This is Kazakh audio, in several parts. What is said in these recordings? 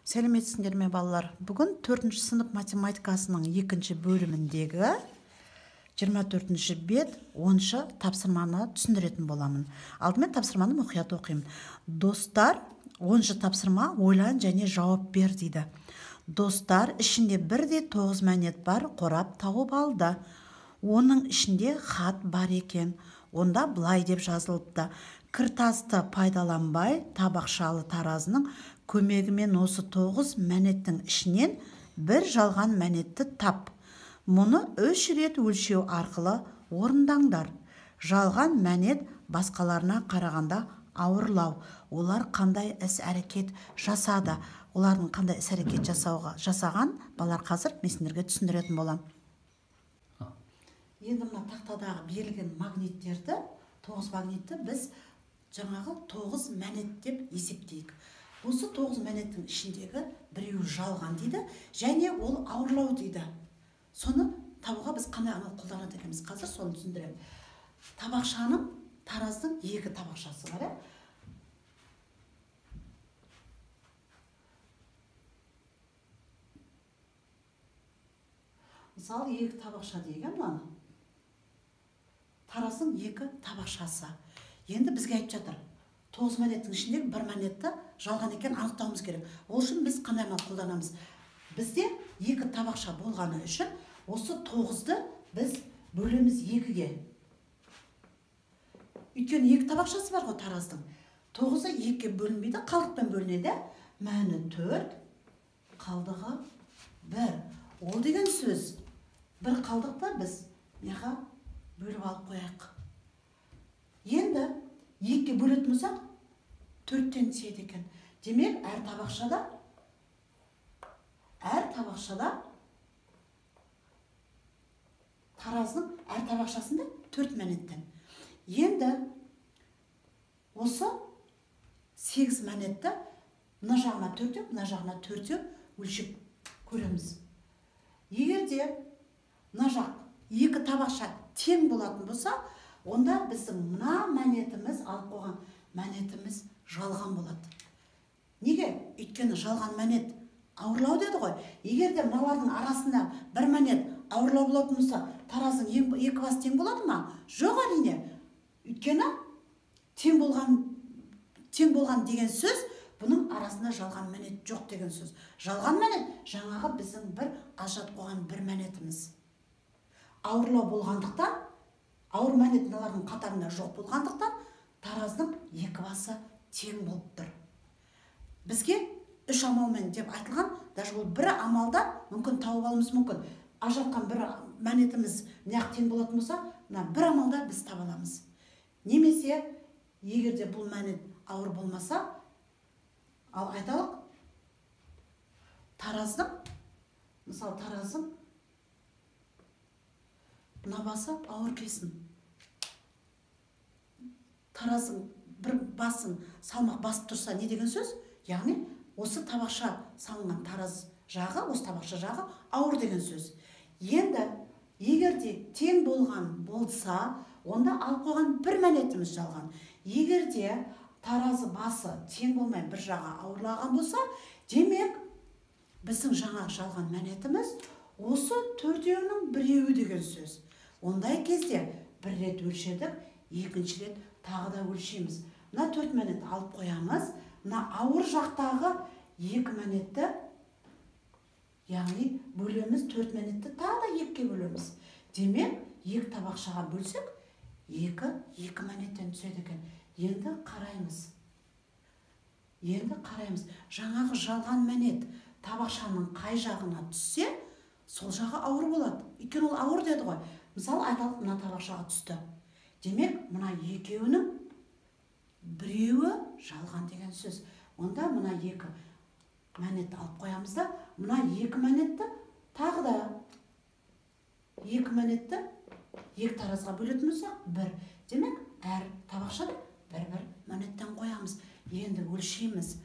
Сәлеметсіңдер ме балалар? Бүгін 4-ші сынып математикасының 2-ші бөліміндегі 24-ші бет 10-шы тапсырманы түсіндіретін боламын. Алдымен тапсырманы мұқият оқимын. Достар, 10-шы тапсырма ойлан және жауап бер дейді. Достар, ішінде 1-9 мәнет бар қорап тауып алды. Оның ішінде хат бар екен. Онда былай деп жазылыпты: кіртасты пайдаланбай табақшалы таразының көмегімен осы 9 мәнеттің ішінен бір жалған мәнетті тап. Мұны 3 рет өлшеу арқылы орындаңдар. Жалған мәнет басқаларына қарағанда ауырлау. Олар қандай іс-әрекет жасады? Олардың қандай іс-әрекет жасаған балалар қазір мен сендерге түсіндіретін боламын. Енді мына тақтадағы берілген магниттерді, 9 магнитті біз жаңағы 9 мәнет деп есептейік. Осы 9 мәнеттің ішіндегі біреуі жалған дейді, және ол ауырлау дейді. Соны табуға біз қандай амал қолданады екенбіз? Қазір соны түсіндіремін. Табақшаның, тараздың 2 табақшасы бар. Мысалы, 2 табақша деген мынаны. Тараздың 2 табақшасы. Енді бізге айтып жатыр: 9 мәнеттің ішіндегі бір мәнетті жалған екен анықтауымыз керек. Ол үшін біз қандай амал қолданамыз? Бізде 2 табақша болғаны үшін осы 9-ды біз бөлеміз 2-ге. Өйткені 2 табақшасы бар ғой тараздың. 9-ы 2-ге бөлінбейді, қалдықпен бөлінеді. Мәні 4, қалдығы 1. Ол деген сөз. Бір қалдықты біз неға бөліп алып қояйық. Енді 2-ге бөлетін болсақ 4-тен түседі екен. Демек, әр табақшада тараздың әр табақшасында 4 мәнеттен. Енді осы 8 мәнетті мына жағына 4-те, мына жағына 4-те өлшеп көреміз. Егер де мына жақ 2 табақша тең болатын болса, онда біздің мына мәнетіміз, алып қойған мәнетіміз жалған болады. Неге? Өйткені жалған мәнет ауырлау деді ғой. Егер де мыналардың арасында бір мәнет ауырлау болатын болса, тараздың 2 басы тең болады ма? Жоқ, әрине. Өйткені тең болған деген сөз, бұның арасында жалған мәнет жоқ деген сөз. Жалған мәнет жаңағы біздің бір ажырап қойған бір мәнетіміз. Ауырлау болғандықтан, ауыр мәнет мыналардың қатарында жоқ болғандықтан, тараздың 2 басы тең болып тұр. Бізге 3 амалмен деп айтылған, даже ол бір амалда мүмкін тауып алуымыз мүмкін. Ажыратқан бір мәнетіміз неғып тең болатын болса, бір амалда біз таба аламыз. Немесе, егер де бұл мәнет ауыр болмаса, ал айталық, мысалы тараздың мына басы ауыр келсін. Тараздың бір басын салмақ басып тұрса, не деген сөз? Яғни, осы табақша салынған тараз жағы, осы табақша жағы ауыр деген сөз. Енді, егер де тең болған болса, онда алып қойған бір мәнетіміз жалған. Егер де таразы басы тең болмай бір жағы ауырлаған болса, демек, біздің жаңағы жалған мәнетіміз осы 4-еуінің 1-еуі деген сөз. Ондай кезде бір рет өлшедік, екінші рет тағы да өлшейміз. Мына 4 мәнет алып қоямыз. Мына ауыр жақтағы 2 мәнетті, яғни бөлеміз, 4 мәнетті тағы да 2-ге бөлеміз. Демек, 2 табақшаға бөлсек, 2 мәнеттен түседі екен. Енді қараймыз. Жаңағы жалған мәнет табақшаның қай жағына түссе, сол жағы ауыр болады. Өйткені ол ауыр деді ғой. Мысалы, айталық, мына табақшаға түсті. Демек, мына 2-еуінің 1-еуі жалған деген сөз. Онда мына 2 мәнетті алып қоямыз да, мына 2 мәнетті тағы да 2 мәнетті 2 таразға бөлетін болсақ, 1. Демек, әр табақшада 1-1 мәнеттен қоямыз. Енді өлшейміз.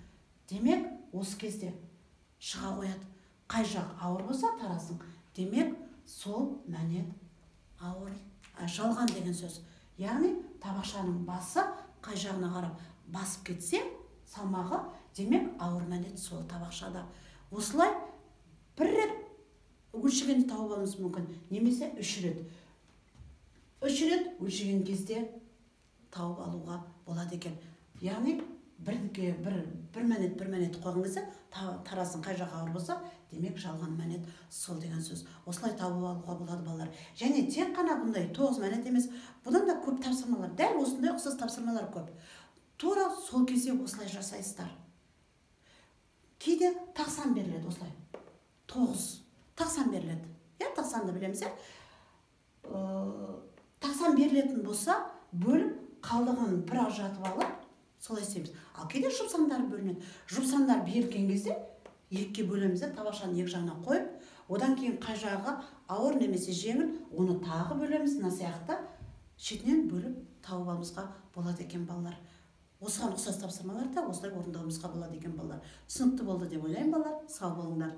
Демек, осы кезде шыға қояды. Қай жақ ауыр болса тараздың, демек, сол мәнет жалған деген сөз. Яғни, табақшаның басы қай жағына қарап басып кетсе, салмағы, демек ауыр мәнет сол табақшада. Осылай бір рет өлшегенді тауып алуымыз мүмкін, немесе 3 рет. 3 рет өлшеген кезде тауып алуға болады екен. Яғни бір мәнет қойған кезде тараздың қай жағы ауыр болса, демек жалған мәнет сол деген сөз. Осылай тауып алуға болады балалар. Және тек қана бұндай 9 мәнет емес, бұдан да көп тапсырмалар, дәл осындай ұқсас тапсырмалар көп. Тура сол кезде осылай жасайсыздар. Кейде тақсан беріледі осылай. 9 тақсан беріледі. Тақсанды білеміз, тақсан берілетін болса, бөліп қалдығын бір ажыратып алып, солай істейміз. Ал кейде жұпсандар бөлінеді. Жұпсандар берілген кезде екіге бөлеміз, табақшаның екі жағына қойып, одан кейін қай жағы ауыр немесе жеңіл, оны тағы бөлеміз, мына сияқты шетінен бөліп тауып алуымызға болады екен балалар. Осыған ұқсас тапсырмаларды осылай орындауымызға болады екен балалар. Түсінікті болды деп ойлаймын балалар. Сау болыңдар.